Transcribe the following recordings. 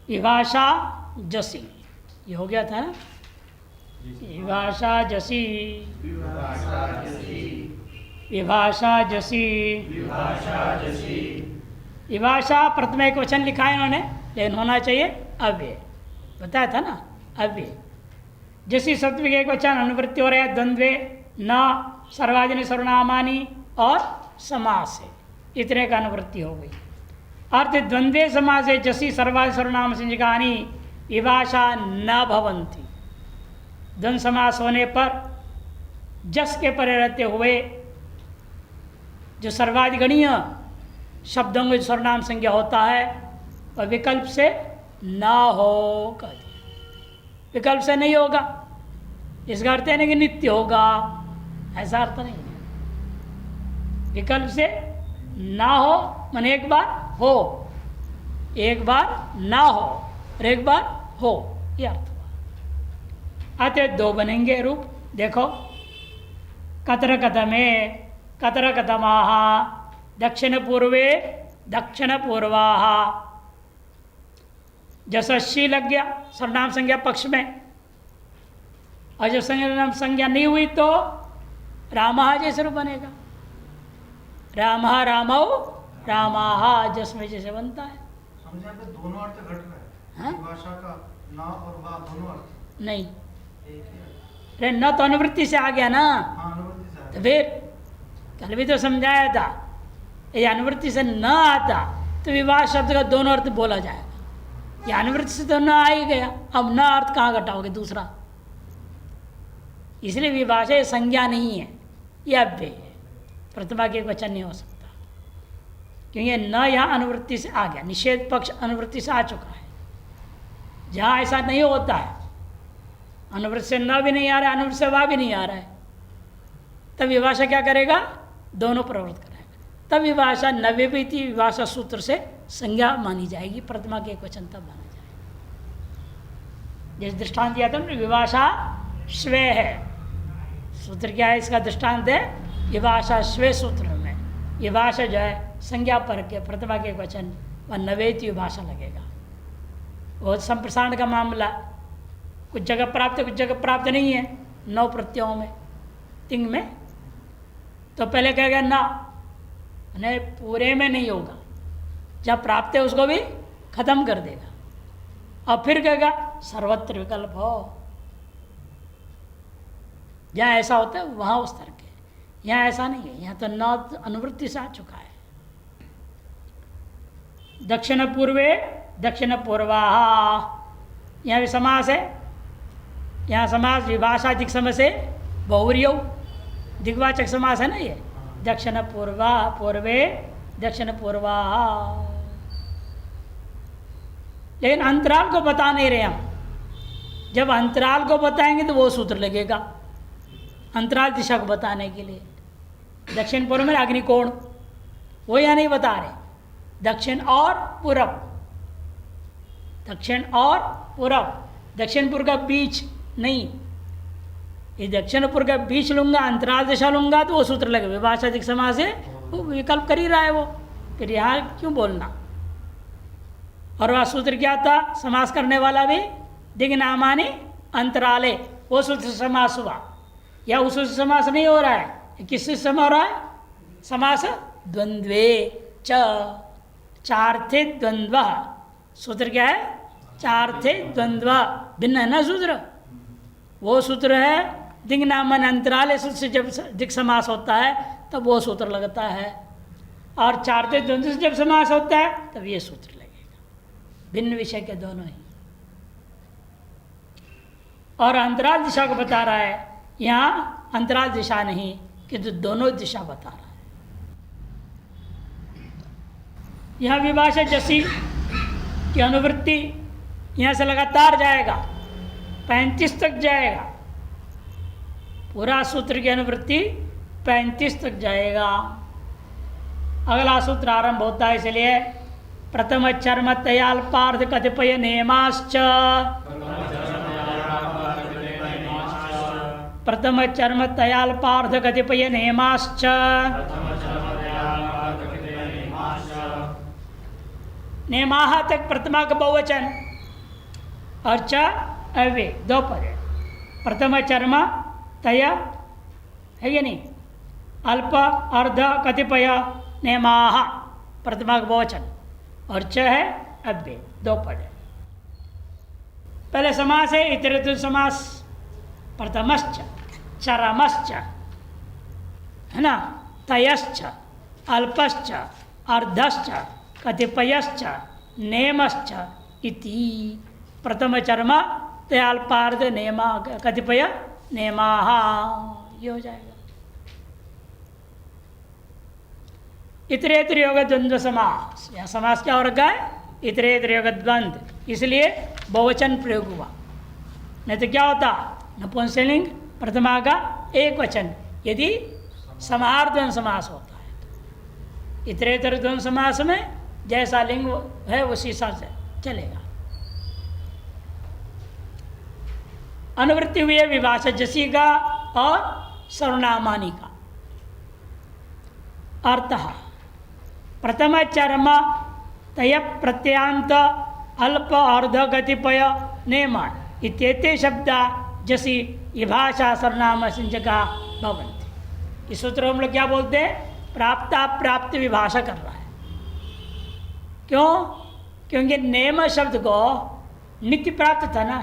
विभाषा जसी, ये हो गया था ना। विभाषा जसी, विभाषा जसी, विभाषा प्रथम एक वचन लिखा है इन्होंने, लेकिन होना चाहिए अव्यय, बताया था ना अव्यय। जैसी सत्व एक वचन अनुवृत्ति हो रहा है द्वंद्वे न सर्वाजन सर्वनामानी और समास है, इतने का अनुवृत्ति हो गई। अर्थ द्वंद्वे समास है जसी सर्वाजन सर्वनाम संज्ञकानी विभाषा न भवंती। द्वंद्व समास होने पर जस के परे रहते हुए जो सर्वाधिगणीय शब्दों में सर्वनाम संज्ञा होता है वह विकल्प से ना हो, कह दिया। विकल्प से नहीं होगा, इसका अर्थ है नहीं कि नित्य होगा, ऐसा अर्थ नहीं है। विकल्प से ना हो माने एक बार हो, एक बार ना हो और एक बार हो, यह अर्थ हुआ। अतः दो बनेंगे रूप, देखो कतर कथमे कतर कथमाह दक्षिण पूर्वे दक्षिण पूर्वाह। जसस्सी लग गया सर्वनाम संज्ञा पक्ष में, और जब सर्वनाम संज्ञा नहीं हुई तो रामः जैसे रूप बनेगा। रामः रामौ रामाः जस में जैसे बनता है। समझे पे दोनों अर्थ घट रहा है, भाषा का ना और वा दोनों अर्थ नहीं, एक ही अर्थ। अरे न तो अनुवृत्ति से आ गया ना, हाँ अनुवृत्ति से आ तो फिर कल भी तो समझाया था, ये अनुवृत्ति से न आता तो विवाह शब्द का दोनों अर्थ बोला जाएगा। ये अनुवृत्ति से तो न आ ही गया, अब न अर्थ कहाँ घटाओगे दूसरा, इसलिए विभाषा ये संज्ञा नहीं है, यह अव्यय है, प्रतिभा के वचन नहीं हो सकता, क्योंकि न यहाँ अनुवृत्ति से आ गया, निषेध पक्ष अनुवृत्ति से आ चुका है। जहाँ ऐसा नहीं होता है, अनुवृत्ति से न भी नहीं आ रहा है, अनुवृत्ति से वा भी नहीं आ रहा है, तब विभाषा क्या करेगा, दोनों प्रवृत्त करेगा, तब विभाषा नव्यपीति विभाषा सूत्र से संज्ञा मानी जाएगी, प्रतिमा के एक वचन तब माना जाएगा। जैसे दृष्टांत दिया था ना, विभाषा स्वे है, सूत्र क्या है इसका दृष्टांत है, विभाषा स्वे सूत्र में विभाषा जो है संज्ञा पर के प्रतिमा के एक वचन व नवेति विभाषा लगेगा। वो संप्रसारण का मामला, कुछ जगह प्राप्त है कुछ जगह प्राप्त नहीं है, 9 प्रत्ययों में तिंग में, तो पहले कहेगा ना, नहीं पूरे में नहीं होगा, जब प्राप्त है उसको भी खत्म कर देगा, और फिर कहेगा सर्वत्र विकल्प हो। जहाँ ऐसा होता है वहाँ उस तरह के, यहाँ ऐसा नहीं है, यहाँ तो न अनुवृत्ति से आ चुका है। दक्षिण पूर्वे दक्षिण पूर्वाह, यहाँ भी समास है, यहाँ समास विभाषा दिक् समय से बहुव्रीयौ दिग्वाचक समास है ना, ये दक्षिण पूर्वा पूर्वे दक्षिण पूर्वाह। लेकिन अंतराल को बता नहीं रहे हम, जब अंतराल को बताएंगे तो वो सूत्र लगेगा अंतराल दिशा को बताने के लिए। दक्षिण पूर्व में अग्निकोण, वो यहाँ नहीं बता रहे, दक्षिण और पूरब, दक्षिण और पूरब, दक्षिण पूर्व का बीच नहीं, ये दक्षिण पूर्व का बीच लूंगा, अंतराल दिशा लूंगा तो वो सूत्र लगे, विभाषा दिक् समास है, वो विकल्प कर ही रहा है वो, फिर यहाँ क्यों बोलना। और वह सूत्र क्या था, समास करने वाला भी दिग् नामानि अंतराले, वो सूत्र से समास हुआ, या उस सूत्र से समास नहीं हो रहा है, किससे समास हो रहा है, समास द्वंद्वे च, चार्थे द्वंद्व, सूत्र क्या है, चार्थे द्वंद्व, भिन्न है ना सूत्र, वो सूत्र है दिग् नामन अंतराले सूत्र से जब दिक् समास होता है तब वो सूत्र लगता है, और चार्थे द्वंद्व से जब समास होता है तब ये सूत्र लगेगा, भिन्न विषय के दोनों ही। और अंतराल दिशा को बता रहा है, यहाँ अंतराल दिशा नहीं किंतु दोनों दिशा बता रहा है। यहाँ विभाषा जसी की अनुवृत्ति यहाँ से लगातार जाएगा, 35 तक जाएगा, पूरा सूत्र की अनुवृत्ति 35 तक जाएगा। अगला सूत्र आरंभ होता है, इसलिए प्रथम चर्म तयाल्पार्थ कतिपय नियमाश्च, प्रथम चर्म तयाल्पार्थ कतिपय नियमाश्च, नियमाः तक प्रतिमा का बहुवचन, और च अव्यय, दो पद है। प्रथम चर्म तय है ये नहीं, अल्प अर्ध कतिपय नेमाः प्रथमा का बहुवचन, और च है अव्यय, दो पद है। पहले समास है इतरेतुल्य समास, प्रथमश्च चरमश्च है ना, तयश्च अल्पश्च अर्धश्च कतिपयश्च नेमश्च इति। प्रथम चर्म तयाल्पार्ध नेमा कतिपय नेमाः, ये हो जाएगा। इतरेतर योग द्वंद्व समास, यह समास क्या हो रखा है, इतरेतर योग द्वंद्व, इसलिए बहुवचन प्रयोग हुआ। नहीं तो क्या होता, नपुंसकलिंग प्रथमा का एक वचन यदि समाहार द्वंद्व समास होता है। इतरेतर द्वंद्व समास में जैसा लिंग है उसी हिसाब से चलेगा। अनुवृत्ति हुई है विभाषा जसी का और सर्वनामानी का। अर्थ प्रथम चर्म तय प्रत्यांत अल्प अर्ध कतिपय नेमा इत्येते शब्दा जसी विभाषा सर्वनाम संज्ञका भवन्ति। इस सूत्र हम लोग क्या बोलते हैं, प्राप्त विभाषा कर रहा है। क्यों? क्योंकि नेम शब्द को नित्य प्राप्त था ना,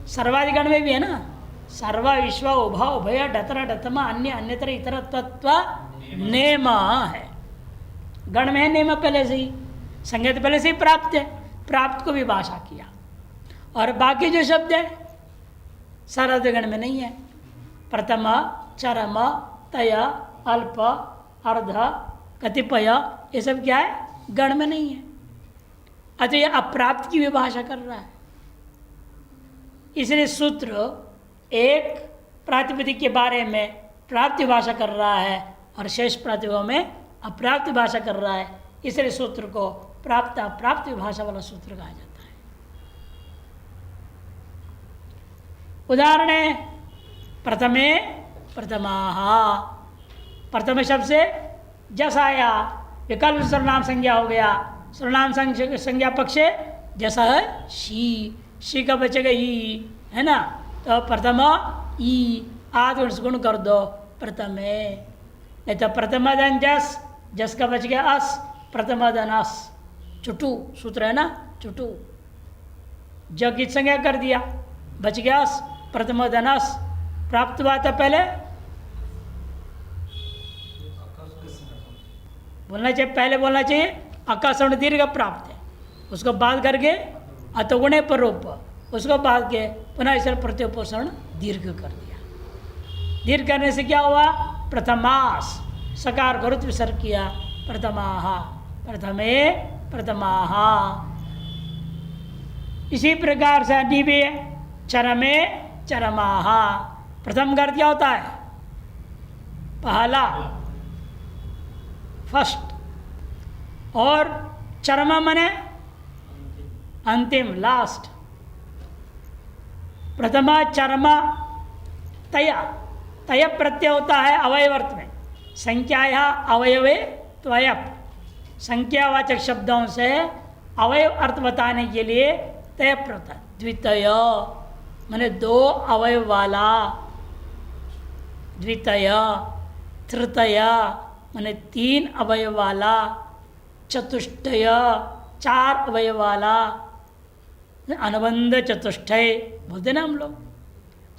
सर्वाधिगण में भी है ना, सर्व विश्व उभा उभय डतर डतमा अन्य अन्यतर इतर तत्व नेम है। गण में है नेम पहले से ही, संज्ञा तो पहले से ही प्राप्त है, प्राप्त को विभाषा किया। और बाकी जो शब्द है सर्वाधिगण में नहीं है। प्रथम चरम तय अल्प अर्ध कतिपय ये सब क्या है, गण में नहीं है। अतः यह अप्राप्त की विभाषा कर रहा है। इसलिए सूत्र एक प्रातिपदिक के बारे में प्राप्त भाषा कर रहा है और शेष प्रातिपदिकों में अप्राप्त भाषा कर रहा है। इसलिए सूत्र को प्राप्त अप्राप्त भाषा वाला सूत्र कहा जाता है। उदाहरण है प्रथमे प्रथमाः, प्रथम शब्द से जस आया, विकल्प सर्वनाम संज्ञा हो गया। सर्वनाम संज्ञा पक्ष जैसा है शी का बचेगा ई, है ना, तो प्रथम ई आदि गुण कर दो प्रथमे। नहीं तो प्रथमादन जस का बच गया अस, प्रथमादन अस, चुटू सूत्र है ना, चुटू जग की संज्ञा कर दिया, बच गया अस, प्रथमादन अस। प्राप्त हुआ था पहले बोलना चाहिए, पहले बोलना चाहिए आकाशवर्ण दीर्घ प्राप्त है, उसको बाद करके अतगुणे पर रूप, उसको बाद के पुनः इस प्रत्युपोषण दीर्घ कर दिया। दीर्घ करने से क्या हुआ, प्रथमास सकार को रुत विसर्ग किया, प्रथमाः प्रथमे प्रथमाः। इसी प्रकार से निवे चरमे चरमाः, प्रथम कर क्या होता है, पहला फर्स्ट, और चरमा मने अंतिम लास्ट। प्रथमा चरमा तया, तय प्रत्यय होता है अवयवर्थ में, संख्या अवयवे त्वयप, संख्यावाचक शब्दों से अवयव अर्थ बताने के लिए तय प्रत्यय। द्वितय माने दो अवयव वाला, द्वितय। तृतय माने तीन अवयव वाला, चतुष्टय चार अवयव वाला, अनुबंध चतुष्टय बोलते ना हम लोग,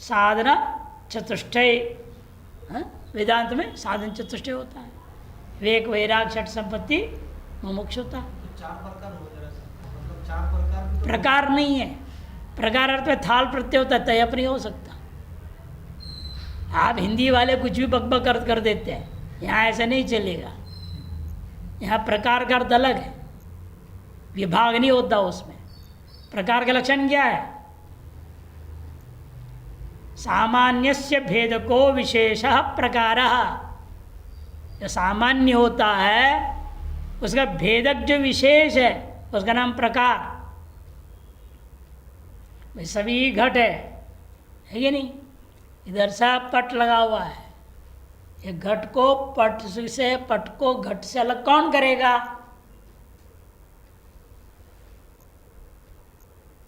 साधना चतुष्टय, वेदांत में साधन चतुष्टय होता है, विवेक वैराग षट संपत्ति मुमुक्षुता। चार प्रकार हो जाए, मतलब चार प्रकार भी तो प्रकार नहीं है, प्रकार अर्थ में थाल प्रत्यय होता है, तयप नहीं हो सकता। आप हिंदी वाले कुछ भी बकबक अर्थ कर देते हैं, यहाँ ऐसा नहीं चलेगा। यहाँ प्रकार का अर्थ अलग है, विभाग नहीं होता उसमें। प्रकार का लक्षण क्या है, सामान्यस्य भेदको विशेषः प्रकारः। जो सामान्य होता है उसका भेदक जो विशेष है उसका नाम प्रकार। भाई सभी घट है ये नहीं, इधर सा पट लगा हुआ है, ये घट को पट से, पट को घट से अलग कौन करेगा?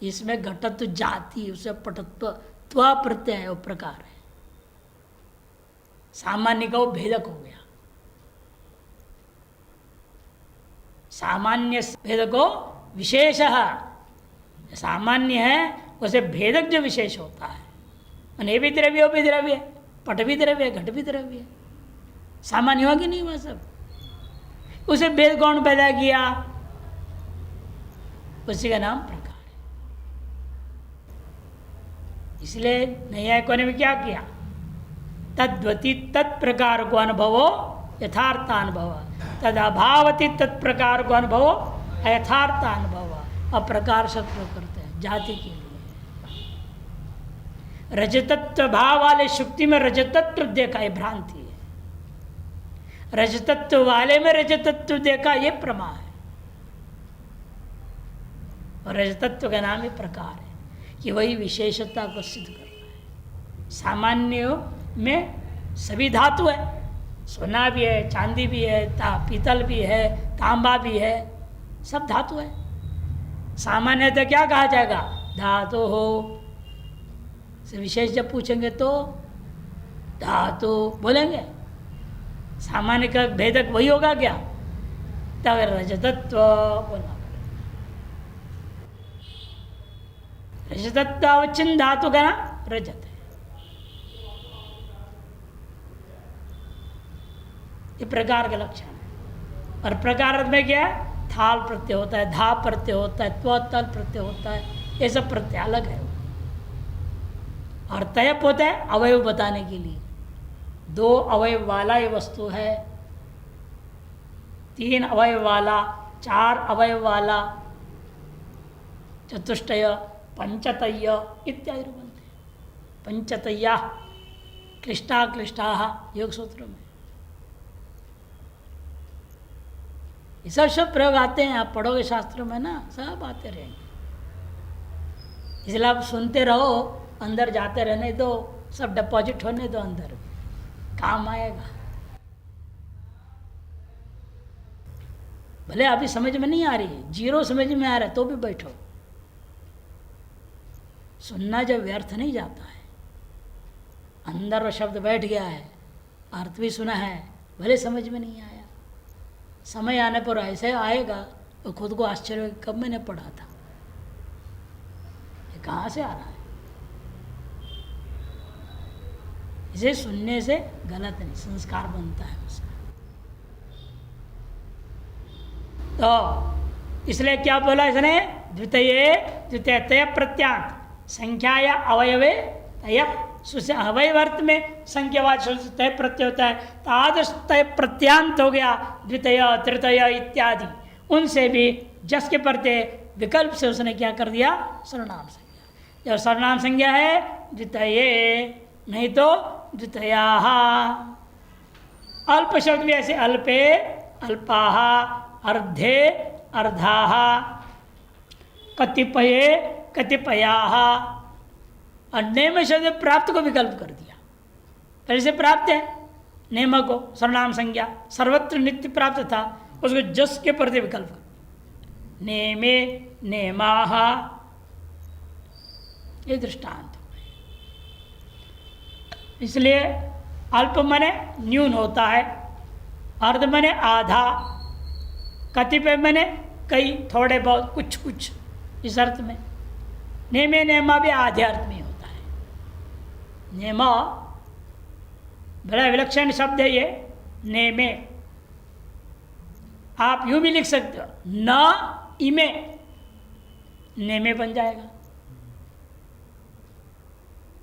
इसमें घटत्व जाति, उसे पटत्व त्व प्रत्यय है, वो प्रकार है। सामान्य का वो भेदक हो गया, सामान्य भेदक को विशेष, सामान्य है उसे भेदक जो विशेष होता है। ये भी द्रव्य, वो भी द्रव्य, पट भी द्रव्य, घट भी द्रव्य, सामान्य हुआ कि नहीं हुआ सब? उसे भेद कौन पैदा किया? उसी का नाम प्रकार है। इसलिए नैयायिकों ने भी क्या किया? तद्वती तत्प्रकार को अनुभवो यथार्थानुभव, तद अभावती तत्प्रकार को अनुभवो अयथार्थानुभव। अप्रकार शब्द प्रयोग करते हैं जाति के लिए। रजतत्व भाव वाले शुक्ति में रजतत्व देखा, ये भ्रांति है। रजतत्व वाले में रजतत्व देखा, ये प्रमा है। और रजतत्व का नाम ही प्रकार है कि वही विशेषता को सिद्ध कर रहा है। सामान्य में सभी धातु है, सोना भी है, चांदी भी है, पीतल भी है, तांबा भी है, सब धातु है। सामान्यतः क्या कहा जाएगा? धातु हो। से विशेष जब पूछेंगे तो धातु बोलेंगे। सामान्य का भेदक वही होगा क्या? तब रजतत्व बोलना पड़ेगा। रजतत्व अवच्छिन्न धातु का नाम रजत है। ये प्रकार का लक्षण है। और प्रकार में क्या है? थाल प्रत्यय होता है, धा प्रत्यय होता है, त्वतल प्रत्यय होता है, ये सब प्रत्यय अलग है। और तयप होता है अवयव बताने के लिए। 2 अवयव वाला ये वस्तु है, 3 अवयव वाला, 4 अवयव वाला, चतुष्टय, पंचतय्य इत्यादि बनते हैं। पंचतय्या क्लिष्टा क्लिष्टा योग सूत्र में ये सब शब्द प्रयोग आते हैं। आप पढ़ोगे शास्त्रों में ना, सब आते रहेंगे। इसलिए आप सुनते रहो, अंदर जाते रहने दो, सब डिपॉजिट होने दो, अंदर काम आएगा। भले अभी समझ में नहीं आ रही है, 0 समझ में आ रहा है तो भी बैठो। सुनना जब व्यर्थ नहीं जाता है, अंदर वो शब्द बैठ गया है, अर्थ भी सुना है, भले समझ में नहीं आया, समय आने पर ऐसे आएगा तो खुद को आश्चर्य, कब मैंने पढ़ा था, ये कहाँ से आ रहा है। इसे सुनने से गलत नहीं, संस्कार बनता है उसका। तो इसलिए क्या बोला इसने? द्वितीय तय प्रत्यांत संख्या या अवयवे तय, अवयवर्त में संख्यावाद तय प्रत्यय होता है। तो आदर्श तय प्रत्यांत हो गया, द्वितीय तृतीय इत्यादि, उनसे भी जस के प्रत्यय विकल्प से उसने क्या कर दिया? सर्वनाम संज्ञा। जब सर्वनाम संज्ञा है द्वितीय, नहीं तो द्वितीयाः। अल्प शब्द भी ऐसे, अल्पे अल्पाः, अर्धे अर्धाः, कतिपये कतिपयाः। और नेम शब्द प्राप्त को विकल्प कर दिया। पहले से प्राप्त है नेम को, सर्वनाम संज्ञा सर्वत्र नित्य प्राप्त था, उसको जस के प्रति विकल्प, नेमे नेमाः, ये दृष्टांत। इसलिए अल्प मने न्यून होता है, अर्ध मने आधा, कतिपय मने कई, थोड़े बहुत, कुछ कुछ, इस अर्थ में। नेमे नेमा भी आधे अर्थ में होता है। नेमा बड़ा विलक्षण शब्द है ये, नेमे। आप यूं भी लिख सकते हो, न इमे, नेमे बन जाएगा।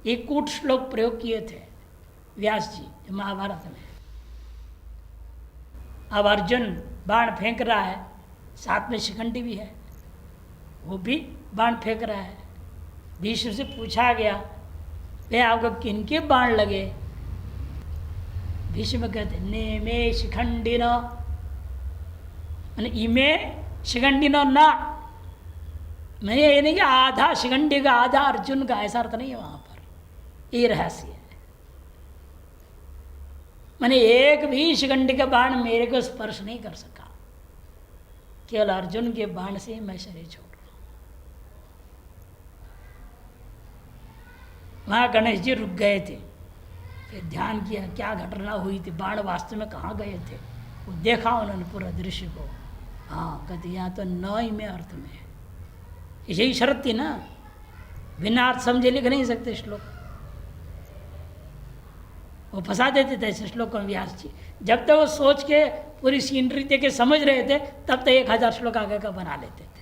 एक कूट श्लोक प्रयोग किए थे व्यास जी महाभारत में। अब अर्जुन बाण फेंक रहा है, साथ में शिखंडी भी है, वो भी बाण फेंक रहा है। भीष्म से पूछा गया, वे आपको किनके बाण लगे? भीष्म कहते नेमे शिखंडिन, इमे शिखंडिन ना, मैंने ये नहीं कि आधा शिखंडी का आधा अर्जुन का, ऐसा अर्थ नहीं है वहां पर। ये रहस्य है, मैंने एक भी शिखंडी का बाण मेरे को स्पर्श नहीं कर सका, केवल अर्जुन के बाण से मैं शरीर छोड़ रहा हूं। वहाँ गणेश जी रुक गए थे। फिर ध्यान किया क्या घटना हुई थी, बाण वास्तव में कहाँ गए थे, वो देखा उन्होंने पूरा दृश्य को। हाँ कहते यहाँ तो न ही में अर्थ में है, यही शर्त थी ना, बिना अर्थ समझे लिख नहीं सकते श्लोक, वो फंसा देते थे ऐसे श्लोक में व्यास जी। जब तक वो सोच के पूरी सीनरी दे के समझ रहे थे तब तक 1000 श्लोक आगे का बना लेते थे,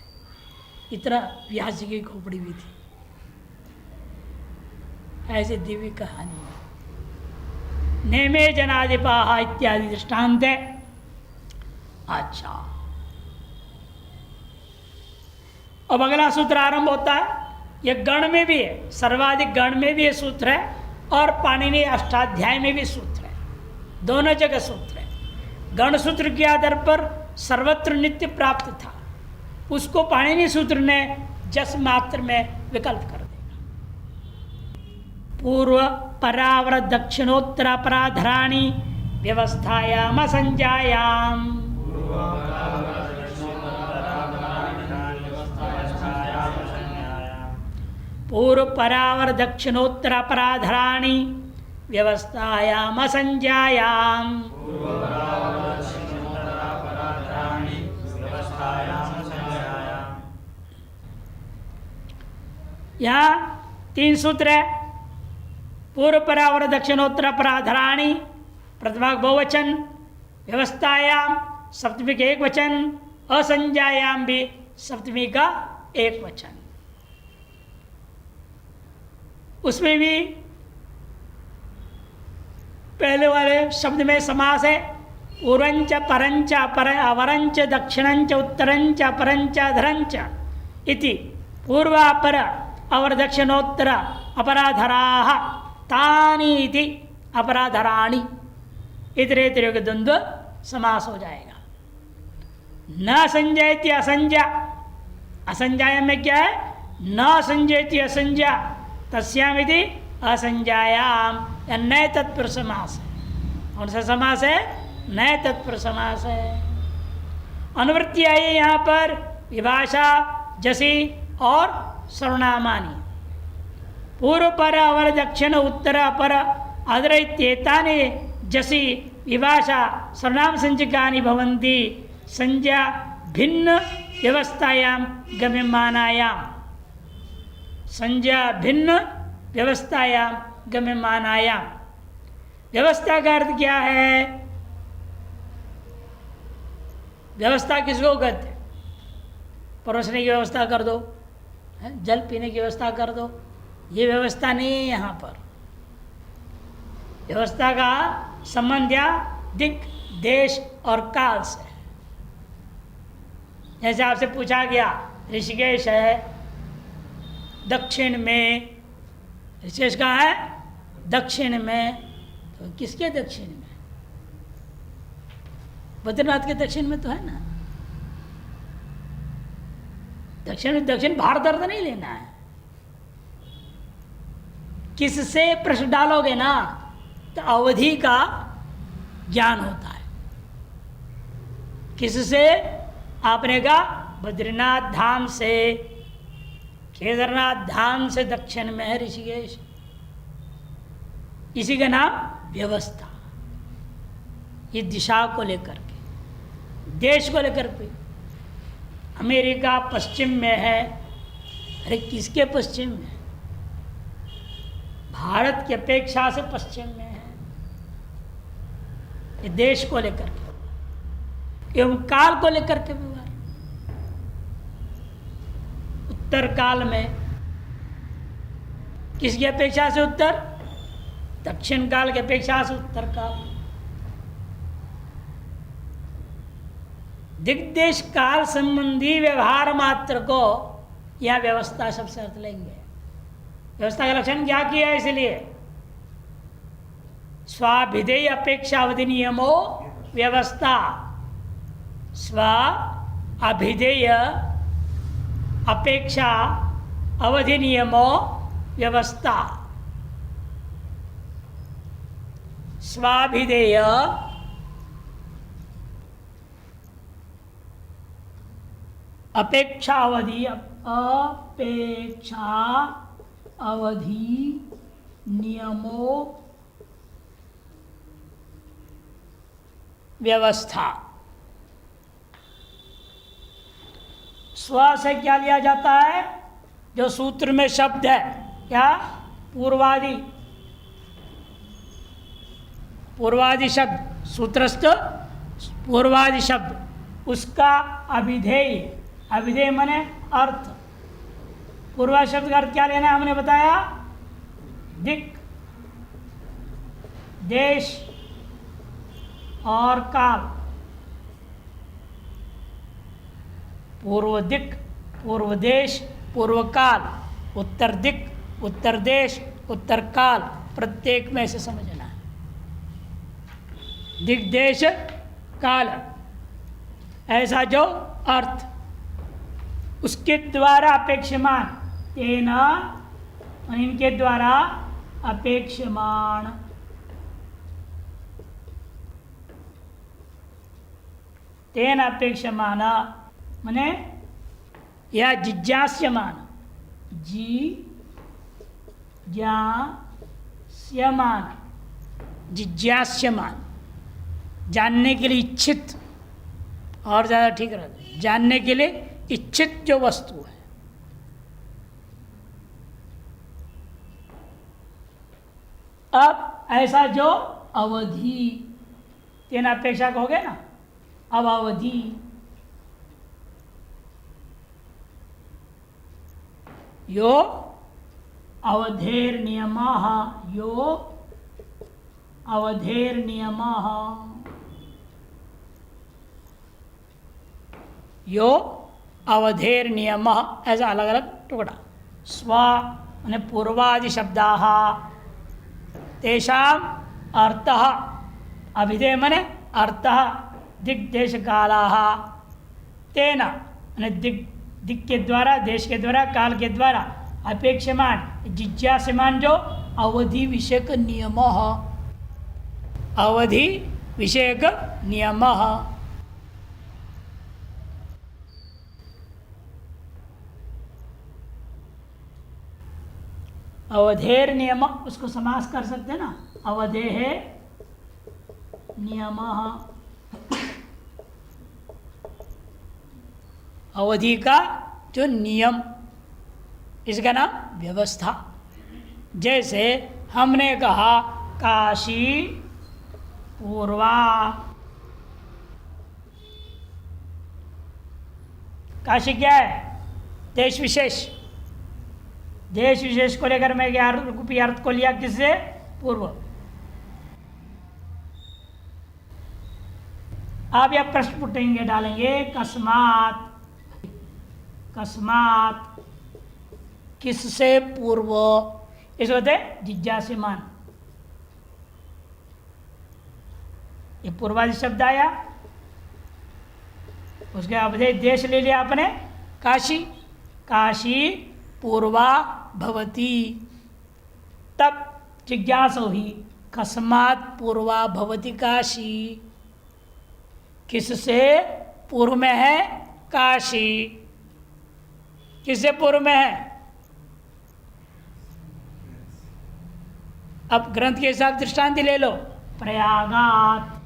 इतना व्यास जी की खोपड़ी भी थी। ऐसी दिव्य कहानी है। नेमे जनाधिपाहा इत्यादि दृष्टांत है। अच्छा, अब अगला सूत्र आरंभ होता है। यह गण में भी है, सर्वाधिक गण में भी ये सूत्र है और पाणिनि अष्टाध्याय में भी सूत्र है, दोनों जगह सूत्र है। गण सूत्र के आधार पर सर्वत्र नित्य प्राप्त था, उसको पाणिनि सूत्र ने जस मात्र में विकल्प कर देगा। पूर्व परावर दक्षिणोत्तर पराधराणि व्यवस्थायाम संज्ञायाम। पूर्व परावर दक्षिणोत्तर अपराधराणि व्यवस्थायाम संज्ञायाम। यहाँ 3 सूत्र है। पूर्व परावर दक्षिणोत्तर अपराधराणि, प्रथमा बहुवचन, व्यवस्थायाम सप्तमी का 1 वचन, असंज्ञायाम भी सप्तमी का 1 वचन। उसमें भी पहले वाले शब्द में समास है। पूर्वंच परंच अवरंच दक्षिणंच उत्तरंच अपरंच अधरंच इति पूर्वापर अवर दक्षिणोत्तर अपराधराः तानि इति अपराधराणि, इतरेतरयों के द्वंद्व समास हो जाएगा। न संजयति असंज्ञा, असंज्ञाय में क्या है, न संजयति असंज्ञा तस्यामिति असंज्ञायाम, या नए तत्पुरुष समास है। कौन सा समास है, नए तत्पुरुष समास है। अनुवृत्ति आई है यहाँ पर विभाषा, जसी और सर्वनामानि। पूर्व पर अवर दक्षिण उत्तर अपर अदर इत्येतानि जसी विभाषा सर्वनाम संज्ञकानि भवन्ति संज्ञा भिन्न व्यवस्थायां गम्यमानायाम। संज्ञा भिन्न व्यवस्थायां गम्यमानायाम। व्यवस्था का अर्थ क्या है, व्यवस्था किसको कहते हैं, परोसने की व्यवस्था कर दो, जल पीने की व्यवस्था कर दो, ये व्यवस्था नहीं है यहाँ पर। व्यवस्था का संबंध या दिक, देश और काल से। जैसे आपसे पूछा गया ऋषिकेश है दक्षिण में, ऋषिकेश कहाँ है, दक्षिण में, तो किसके दक्षिण में, बद्रीनाथ के दक्षिण में तो है ना। दक्षिण भारत अर्थ नहीं लेना है। किससे प्रश्न डालोगे ना तो अवधि का ज्ञान होता है। किससे, आपने कहा बद्रीनाथ धाम से, केदारनाथ धाम से दक्षिण में है ऋषिकेश, इसी का नाम व्यवस्था। ये दिशा को लेकर के, देश को लेकर के। अमेरिका पश्चिम में है, अरे किसके पश्चिम में, भारत की अपेक्षा से पश्चिम में है। ये देश को लेकर के एवं काल को लेकर के व्यवहार। उत्तर काल में किसकी अपेक्षा से उत्तर, दक्षिण काल की अपेक्षा से उत्तर काल। दिग्देश काल संबंधी व्यवहार मात्र को यह व्यवस्था शब्द से अर्थ लेंगे। व्यवस्था का लक्षण क्या किया है, इसलिए स्वाभिधेय अपेक्षा अवधि नियमो व्यवस्था। स्व अभिधेय अपेक्षा अवधि नियमो व्यवस्था। स्वाभिधेय अपेक्षा अवधि, अपेक्षा अवधि नियमो व्यवस्था। स्व से क्या लिया जाता है? जो सूत्र में शब्द है, क्या? पूर्वादि। पूर्वादि शब्द, सूत्रस्थ पूर्वादि शब्द, उसका अभिधेय। अभिधेय माने अर्थ। पूर्वादि शब्द का अर्थ क्या लेना है? हमने बताया दिक्, देश और काल। पूर्व दिक्, पूर्व देश, पूर्व काल। उत्तर दिक्, उत्तर देश, उत्तर काल। प्रत्येक में से समझना है। दिक्, देश, काल, ऐसा जो अर्थ, उसके द्वारा अपेक्षमान, तेना, इनके द्वारा अपेक्षमान। तेन अपेक्षमान माने या जिज्ञास्यमान, जिज्ञास्यमान, जिज्ञास्यमान, जानने के लिए इच्छित, और ज़्यादा ठीक रहता है, जानने के लिए इच्छित जो वस्तु है। अब ऐसा जो अवधि, तीन अपेक्षा कहोगे ना, अब अवधि, यो अवधेर नियमः, यो अवधेर नियमः, यो अवधेर नियमः, ऐसा अलग अलग टुकड़ा। स्व माने पूर्वादि शब्दाः, तेषाम् अर्थः, अभिधेय माने अर्थः, दिग्देश कालाः, तेन माने दिक् के द्वारा, देश के द्वारा, काल के द्वारा, अपेक्षमान, जिज्ञास्यमान जो अवधि विषयक नियमः, अवधि विषयक नियमः। अवधेर नियम, उसको समास कर सकते हैं ना, अवधेः नियमः, अवधि का जो नियम, इसका नाम व्यवस्था। जैसे हमने कहा काशी पूर्वा, काशी क्या है? देश विशेष। देश विशेष को लेकर मैं क्या रूपी अर्थ को लिया? किससे? पूर्व। आप यह प्रश्न उठेंगे, डालेंगे कस्मात, कस्मात किससे पूर्व, इस होते जिज्ञास्यमान। ये पूर्वादि शब्द आया, उसके अवधेय देश ले लिया आपने, काशी, काशी पूर्वा भवती, तब जिज्ञासा हुई कस्मात पूर्वा भवती काशी, किससे पूर्व में है? काशी। किससे पूर्व में है? अब ग्रंथ के हिसाब दृष्टांत ले लो, प्रयागात,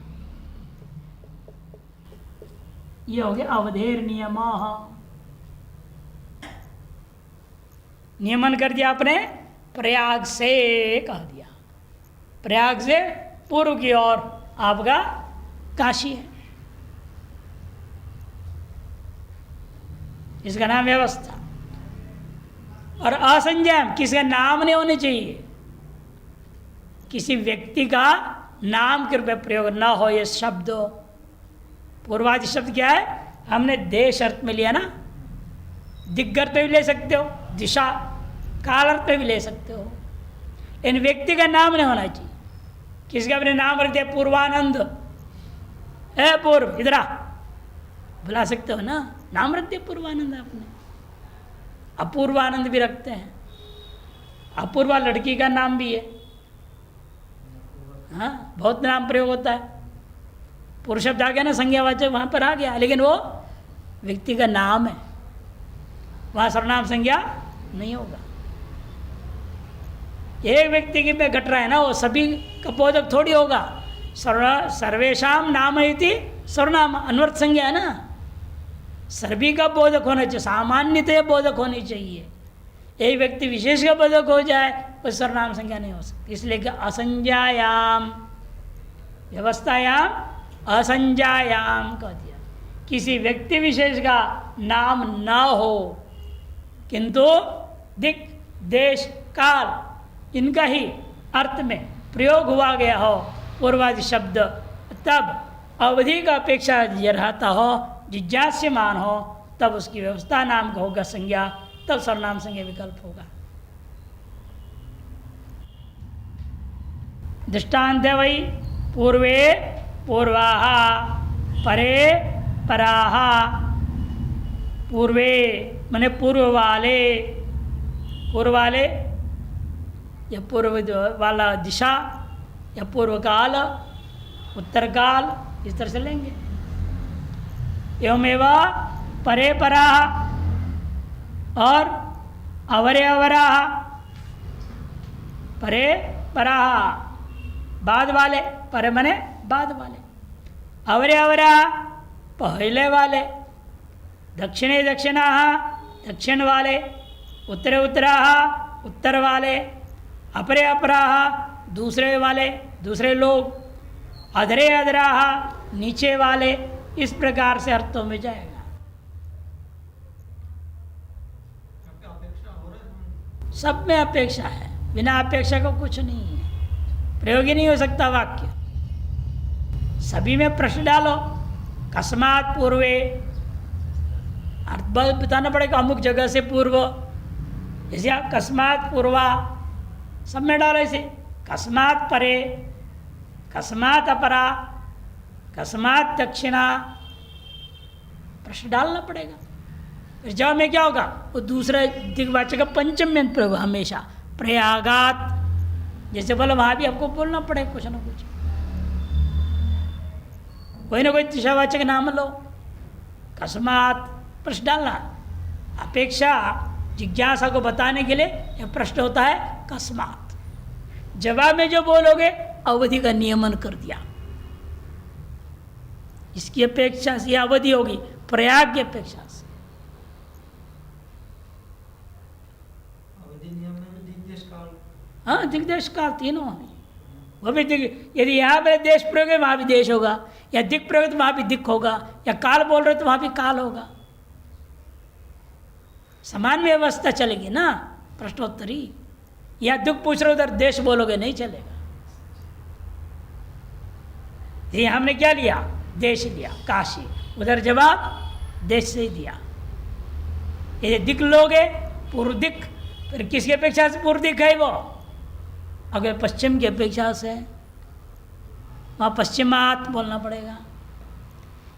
ये हो गया अवधेर नियमः। नियमन कर दिया आपने, प्रयाग से कह दिया, प्रयाग से पूर्व की ओर आपका काशी है, इसका नाम व्यवस्था। और असंज्ञान, किसी का नाम नहीं होने चाहिए, किसी व्यक्ति का नाम के रूप में प्रयोग ना हो ये शब्द। पूर्वादि शब्द क्या है? हमने देश अर्थ में लिया ना, दिग्ग अर्थ में भी ले सकते हो, दिशा, काल अर्थ में भी ले सकते हो, इन व्यक्ति का नाम नहीं होना चाहिए। किसी का अपने नाम रख दिया पूर्वानंद, है पूर्व, इधर आ, बुला सकते हो ना, नाम रख दिया पूर्वानंद आपने। अपूर्वानंद भी रखते हैं, अपूर्वा लड़की का नाम भी है, हाँ, बहुत नाम प्रयोग होता है। पुरुष शब्द आ गया ना, संज्ञावाचक वहाँ पर आ गया, लेकिन वो व्यक्ति का नाम है, वहाँ सर्वनाम संज्ञा नहीं होगा। एक व्यक्ति की में घट रहा है ना, वो सभी का बोधक थोड़ी होगा। सर्वेशाम नाम इति सर्वनाम अनवर्त संज्ञा है ना, सभी का बोधक होना चाहिए, सामान्यतः बोधक होनी चाहिए। एक व्यक्ति विशेष का बोधक हो जाए वो सर्वनाम संज्ञा नहीं हो सकती। इसलिए कि असंज्ञायाम, व्यवस्थायाम असंज्ञायाम कह दिया। किसी व्यक्ति विशेष का नाम न हो किंतु दिक् देश काल इनका ही अर्थ में प्रयोग हुआ गया हो पूर्वादि शब्द, तब अवधि का अपेक्षा रहता हो, जिज्ञास्यमान हो, तब उसकी व्यवस्था नाम का होगा संज्ञा, तब सर्वनाम संज्ञा विकल्प होगा। दृष्टांत है वही, पूर्वे पूर्वाः, परे पराः। पूर्वे माने पूर्व वाले, पूर्व वाले या पूर्व वाला दिशा या पूर्व काल, उत्तर काल, इस तरह से लेंगे। एवमेव परे पराः और अवरे अवराः। परे पराः बाद वाले, परे मने बाद वाले, अवरे अवराः पहले वाले, दक्षिणे दक्षिणाः दक्षिण वाले, उत्तरे उत्तराः उत्तर वाले, अपरे अपराः दूसरे वाले, दूसरे लोग, अधरे अधराः नीचे वाले। इस प्रकार से अर्थों में जाएगा। सब में अपेक्षा है, बिना अपेक्षा को कुछ नहीं है, प्रयोग ही नहीं हो सकता वाक्य। सभी में प्रश्न डालो, कस्मात् पूर्वे, अर्थ बताना पड़ेगा अमुक जगह से पूर्व, जैसे आप कस्मात् पूर्वा, सब में डालो ऐसे, कस्मात् परे, कस्मात् अपरा, कस्मात् दक्षिणा, प्रश्न डालना पड़ेगा। फिर जवाब में क्या होगा, वो दूसरा दिग्वाचक का पंचम में प्रयोग हमेशा, प्रयागात, जैसे बोलो वहाँ भी आपको बोलना पड़ेगा कुछ ना कुछ, कोई ना कोई दिशावाचक नाम लो, कस्मात् प्रश्न डालना। अपेक्षा जिज्ञासा को बताने के लिए यह प्रश्न होता है कस्मात्। जवाब में जो बोलोगे अवधि का नियमन कर दिया, इसकी अपेक्षा से अवधि होगी प्रयाग की अपेक्षा से। अवधि नियम में दिग्देश काल, हाँ दिग्देश काल तीनों हैं। वो भी दिक, यदि यहाँ पर देश प्रयोग है वहाँ भी देश होगा, या दिक् प्रयोग तो वहाँ भी दिक् होगा, या काल बोल रहे तो वहाँ भी काल होगा। समान व्यवस्था चलेगी ना प्रश्नोत्तरी। या दुख पूछ रहे उधर देश बोलोगे नहीं चलेगा। ये हमने क्या लिया, देश लिया काशी, उधर जवाब देश से ही दिया। ये दिक् लोगे पूर्व दिक्, फिर किसकी अपेक्षा से पूर्व दिक् है वो, अगर पश्चिम की अपेक्षा से वहाँ पश्चिमात बोलना पड़ेगा।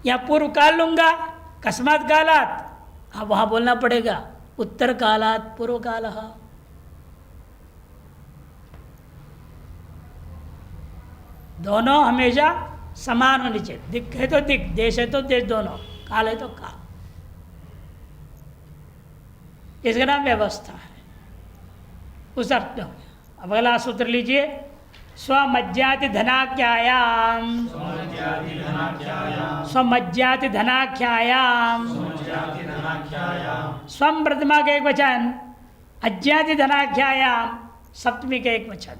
या पूर्व काल लूँगा कस्मात् कालात, अब वहाँ बोलना पड़ेगा उत्तर कालात पूर्व कालः। दोनों हमेशा समान होनी चाहिए, दिक् है तो दिक्, देश है तो देश, दोनों काल है तो काल। इसका नाम व्यवस्था है। उस अर्थ में हो गया। अब अगला सूत्र लीजिए, स्वमज्जाति धनाख्यायाम, स्वमज्जाति धनाख्यायाम, स्वम प्रथमा का एक वचन, अज्ञाति धनाख्यायाम सप्तमी का एक वचन।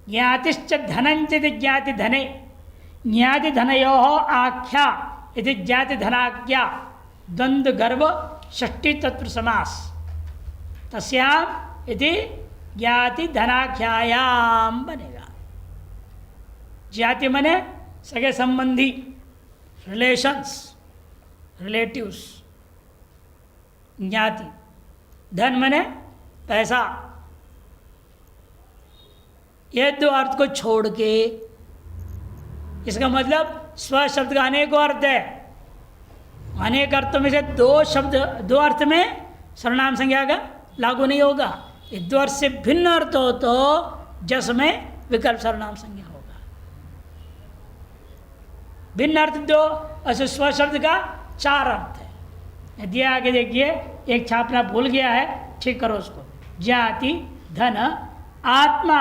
ज्ञातिश्च धनंचित ज्ञाति धने, ज्ञाति धनयो आख्या यदि ज्ञाति धनाख्या द्वंद्व गर्भ षष्ठी तत्व समास, तस्याम यदि ज्ञाति धनाख्यायाम बनेगा। ज्ञाति मने सगे संबंधी, रिलेशंस, रिलेटिव्स। ज्ञाति, धन मने पैसा। ये दो अर्थ को छोड़ के, इसका मतलब स्व शब्द का अनेक अर्थ है। अनेक अर्थों में से दो शब्द, दो अर्थ में सर्वनाम संज्ञा का लागू नहीं होगा। ये दो अर्थ से भिन्न अर्थ हो तो जस में विकल्प सर्वनाम संज्ञा होगा। भिन्न अर्थ दो, ऐसे स्व शब्द का चार अर्थ है। यदि आगे देखिए, एक छापना भूल गया है, ठीक करो उसको। जाति धन आत्मा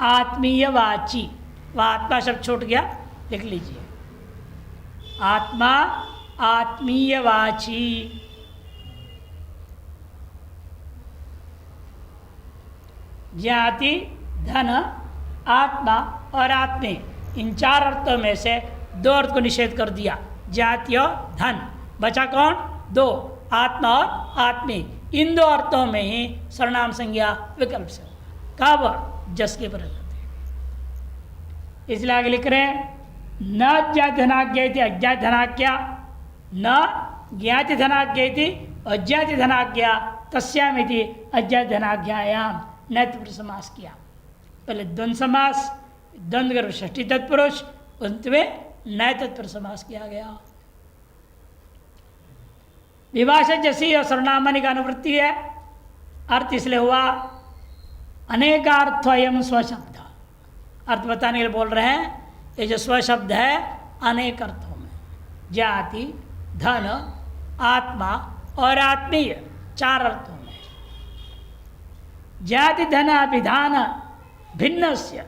आत्मीयवाची, वह आत्मा शब्द छूट गया, लिख लीजिए। आत्मा आत्मीयवाची, ज्ञाति धन आत्मा और आत्मे, इन चार अर्थों में से दो अर्थ को निषेध कर दिया, ज्ञाति और धन। बचा कौन? दो, आत्मा और आत्मी। इन दो अर्थों में ही सर्वनाम संज्ञा विकल्प से होगा। कब? जस के पर। इसलिए आगे लिख रहे हैं न ज्ञाति धनाज्ञेति अज्ञात धनाज्ञा, न ज्ञाति धनाज्ञेति अज्ञाति धनाज्ञा, तस्यामिति अज्ञात धनाज्ञायाम न तत्पुरुष समास किया। पहले द्वंद्व समास, द्वंद्व गर्भ षष्ठी तत्पुरुष, अंत में न तत्पुरुष समास किया गया। विभाषा जैसी और सर्वनामानी का अनुवृत्ति है। अर्थ इसलिए हुआ अनेकार्थयम स्वशब्द, अर्थ बताने के लिए बोल रहे हैं। ये जो स्वशब्द है अनेक अर्थों में, जाति धन आत्मा और आत्मीय, चार अर्थों में। जाति धन अभिधान भिन्न से,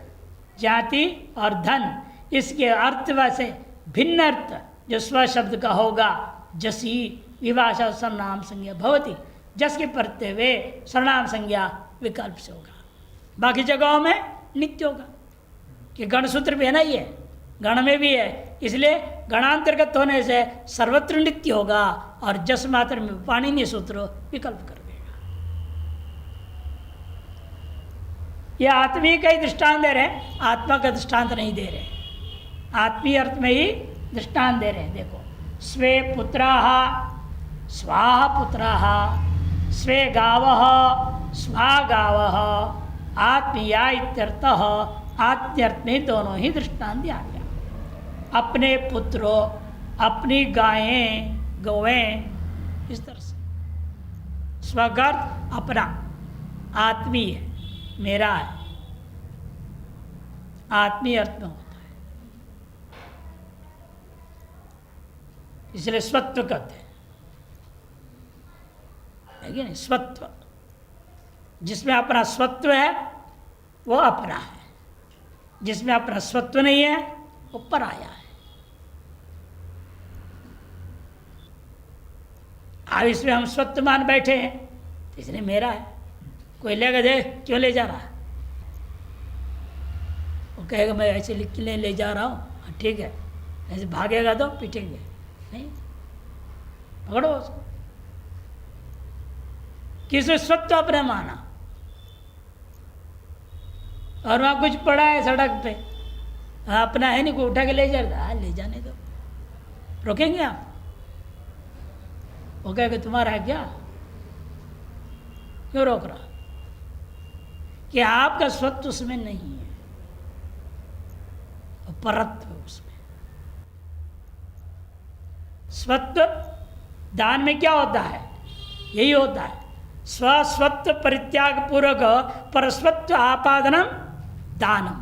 जाति और धन इसके अर्थ वैसे भिन्न अर्थ जो स्वशब्द का होगा, जसी विभाषा सर्वनाम संज्ञा भवती, जस के पढ़ते हुए सर्वनाम संज्ञा विकल्प से होगा। बाकी जगहों में नित्य होगा, कि गणसूत्र भी है ना, ये गण में भी है, इसलिए गणांतर्गत होने से सर्वत्र नित्य होगा, और जस मात्र में पाणिनीय सूत्र विकल्प कर देगा। ये आत्मीय का ही दृष्टांत दे रहे हैं, आत्मा का दृष्टांत नहीं दे रहे, आत्मीय अर्थ में ही दृष्टांत दे रहे हैं। देखो, स्वे पुत्राः स्वाहा पुत्राः, स्वे गावः स्वा गावः, आत्मीया इत्यर्थः, आत्म्यर्थ में दोनों ही दृष्टांत दिया गया। अपने पुत्रों, अपनी गायें गौएं, इस तरह से। स्वगर्थ अपना, आत्मीय है, मेरा है, आत्मीय अर्थ में होता है, इसलिए स्वत्व कहते हैं, है कि नहीं? स्वत्व, जिसमें अपना स्वत्व है वो अपना है, जिसमें अपना स्वत्व नहीं है वो पराया है। अब इसमें हम स्वत्व मान बैठे हैं, इसलिए मेरा है। कोई लेगा, दे क्यों ले जा रहा है? वो कहेगा मैं ऐसे लिख के ले जा रहा हूँ, ठीक है, ऐसे भागेगा तो पीटेंगे, नहीं, पकड़ो उसको। किसी स्वत्व अपने माना, और वहाँ कुछ पड़ा है सड़क पे, अपना है नहीं, को उठा के ले जाएगा, ले जाने दो, रोकेंगे आप? वो कहेगा तुम्हारा है क्या? क्यों रोक रहा? कि आपका स्वत्व उसमें नहीं है, परत्व उसमें। स्वत्व दान में क्या होता है? यही होता है, स्वस्वत्व परित्याग पूर्वक परस्वत्व आपादनम दानम।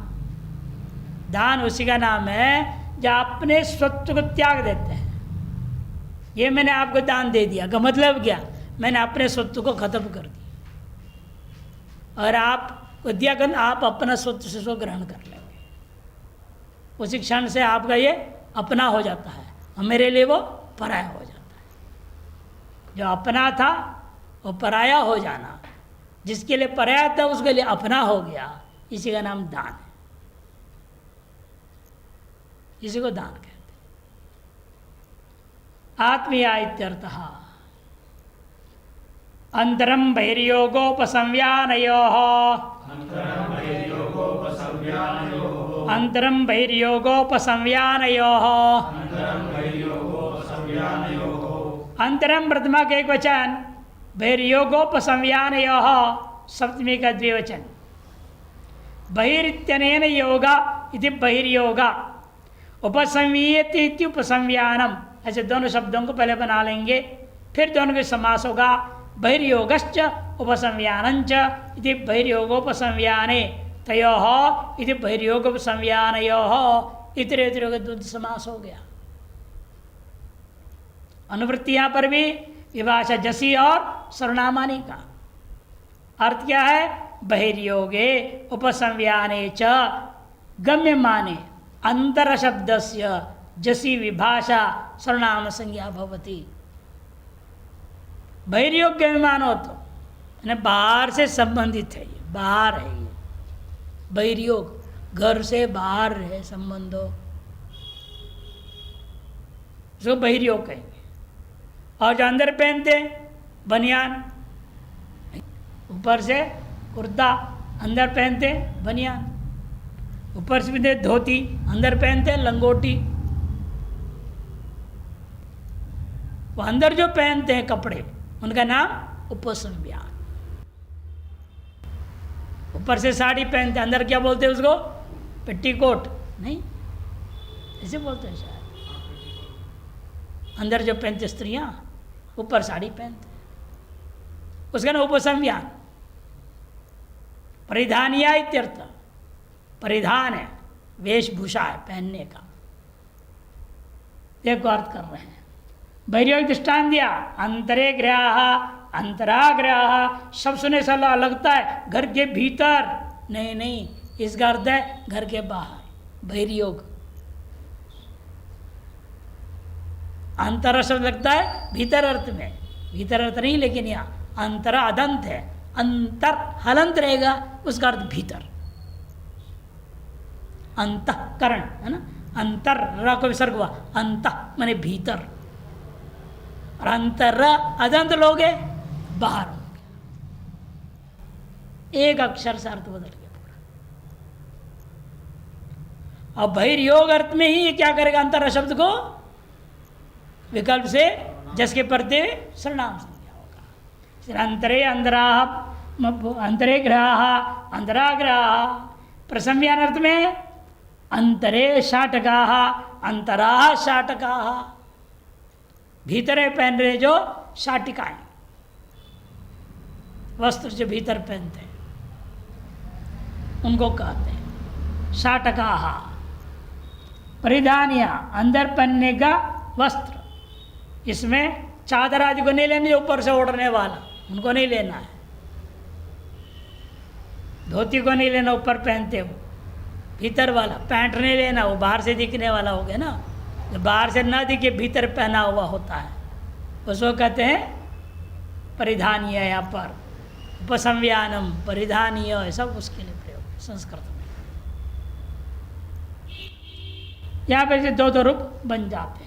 दान उसी का नाम है जो अपने स्वत्व को त्याग देते हैं। ये मैंने आपको दान दे दिया का मतलब क्या? मैंने अपने स्वत्व को खत्म कर दिया, और आपको दिया कर आप अपना स्वत्व से उसको ग्रहण कर लेंगे। उसी क्षण से आपका ये अपना हो जाता है, और मेरे लिए वो पराया हो जाता है। जो अपना था वो पराया हो जाना, जिसके लिए पराया था उसके लिए अपना हो गया, इसी का नाम दान है, इसी को दान कहते हैं। आत्मीया इत्यर्थः अंतरम बहिर्योगोपसंव्यानयोः, अंतरम बहिर्योगोपसंव्यानयोः। अंतरम प्रथमा का एक वचन, बहिर्योगोपसंव्यानयोः सप्तमी का द्विवचन। बहिरित्यनेन योगा इति बहिर्योगा, उपसंवीयते इति उपसंव्यानम। ऐसे दोनों शब्दों को पहले बना लेंगे, फिर दोनों के समास होगा। बहिर्योगश्च उपसंव्यानंच इति बहिर्योगोपसंव्याने तयोः इति बहिर्योगोपसंव्यानयोः, इतरेतरों का द्वंद्व समास हो गया। अनुवृत्ति यहाँ पर भी विभाषा जसी और सर्वनामानी का अर्थ क्या है? बहिर्योगे उपसंव्याने च गम्यमाने अंतर शब्दस्य जसी विभाषा सर्वनाम संज्ञा भवति। बहिर्योग गम्यमान हो तो बाहर से संबंधित है, ये बाहर है, ये बहिर्योग घर से बाहर है संबंध हो, जो बहिर्योग कहेंगे। और जो अंदर पहनते बनियान, ऊपर से कुर्ता, अंदर पहनते बनियान, ऊपर से पहनते धोती, अंदर पहनते लंगोटी। वो अंदर जो पहनते हैं कपड़े उनका नाम उपसंव्यान। ऊपर से साड़ी पहनते, अंदर क्या बोलते हैं उसको? पेटीकोट नहीं, ऐसे बोलते हैं शायद। अंदर जो पहनते स्त्रियां, ऊपर साड़ी पहनते, उसका नाम उपसंव्यान। परिधानिया इत्यर्थ, परिधान है, वेशभूषा है पहनने का, देखो अर्थ कर रहे हैं। बहिर्योग दृष्टान दिया, अंतरे ग्रह, अंतराग्रह, सब सुने से लगता है घर के भीतर, नहीं नहीं, इसका अर्थ है घर के बाहर। बहिर्योग अंतर शब्द लगता है भीतर अर्थ में, भीतर अर्थ नहीं, लेकिन यहाँ अंतर अदंत है, अंतर हलंत रहेगा, उसका अर्थ भीतर। अंतःकरण है ना, अंतर र को विसर्ग हुआ, अंतः माने भीतर, और अंतर अदंत लोगे बाहर होंगे। एक अक्षर से अर्थ बदल गया पूरा। और बहिर्योग अर्थ में ही क्या करेगा? अंतर शब्द को विकल्प से जस के परते सर्वनाम संज्ञा होगा। अंतरे अंतराह, अंतरे ग्रह, अंतराग्रह। प्रसंव्यान अर्थ में अंतरे शाटकाः, अंतराः शाटकाः, भीतरे पहन रहे जो शाटिकाएं, वस्त्र जो भीतर पहनते हैं उनको कहते हैं शाटकाः। परिधानिया, अंदर पहनने का वस्त्र, इसमें चादर आदि को नहीं लेने, ऊपर से ओढ़ने वाला उनको नहीं लेना है, धोती को नहीं लेना ऊपर पहनते हो, भीतर वाला पैंट नहीं लेना, वो बाहर से दिखने वाला हो गया ना, जो बाहर से ना दिखे भीतर पहना हुआ होता है, उसको कहते हैं परिधानीय। यहाँ पर उपसंव्यानम परिधानीय सब उसके लिए प्रयोग संस्कृत में। यहाँ पर से दो रूप बन जाते हैं।